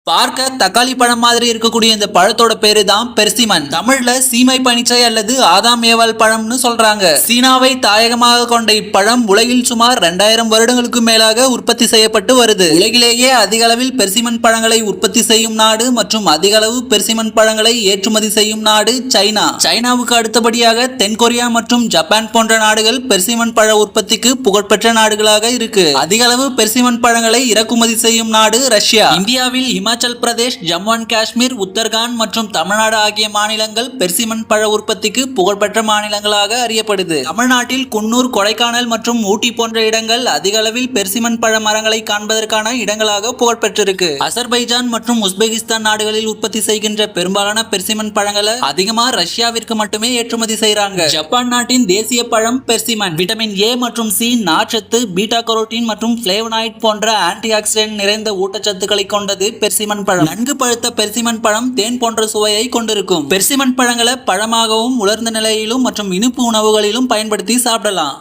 பார்க்க தக்காளி பழம் மாதிரி இருக்கக்கூடிய இந்த பழத்தோட பேரு தான் பெர்சிமன். தமிழ்ல சீமை பனிச்சை அல்லது ஆதாம் ஏவாள் பழம்னு சொல்றாங்க. சீனாவை தாயகமாக கொண்ட இப்பழம் உலகில் சுமார் 2000 வருடங்களுக்கு மேலாக உற்பத்தி செய்யப்பட்டு வருது. உலகிலேயே அதிக அளவில் பெர்சிமன் பழங்களை உற்பத்தி செய்யும் நாடு மற்றும் அதிக அளவு பெர்சிமன் பழங்களை ஏற்றுமதி செய்யும் நாடு சைனா. சைனாவுக்கு அடுத்தபடியாக தென்கொரியா மற்றும் ஜப்பான் போன்ற நாடுகள் பெர்சிமன் பழ உற்பத்திக்கு புகழ்பெற்ற நாடுகளாக இருக்கு. அதிக அளவு பெர்சிமன் பழங்களை இறக்குமதி செய்யும் நாடு ரஷ்யா. இந்தியாவில் இமாச்சல் பிரதேஷ், ஜம்மு அண்ட் காஷ்மீர், உத்தரகாண்ட் மற்றும் தமிழ்நாடு ஆகிய மாநிலங்கள் பெர்சிமன் பழ உற்பத்திக்கு புகழ்பெற்ற மாநிலங்களாக அறியப்படுது. தமிழ்நாட்டில் குன்னூர், கொடைக்கானல் மற்றும் ஊட்டி போன்ற இடங்கள் அதிக அளவில் பெர்சிமன் பழ மரங்களை காண்பதற்கான இடங்களாக புகழ்பெற்றிருக்கு. அசர்பைஜான் மற்றும் உஸ்பெகிஸ்தான் நாடுகளில் உற்பத்தி செய்கின்ற பெரும்பாலான பெர்சிமன் பழங்களை அதிகமா ரஷ்யாவிற்கு மட்டுமே ஏற்றுமதி செய்றாங்க. ஜப்பான் நாட்டின் தேசிய பழம் பெர்சிமன். விட்டமின் ஏ மற்றும் சி, நார்ச்சத்து, பீட்டா கரோட்டின் மற்றும் பிளேவனாய்ட் போன்ற ஆன்டி ஆக்சிடென்ட் நிறைந்த ஊட்டச்சத்துக்களை கொண்டது பெர்சிமன் பழம். நன்கு பழுத்த பெர்சிமன் பழம் தேன் போன்ற சுவையை கொண்டிருக்கும். பெர்சிமன் பழங்களை பழமாகவும், உலர்ந்த நிலையிலும் மற்றும் இனிப்பு உணவுகளிலும் பயன்படுத்தி சாப்பிடலாம்.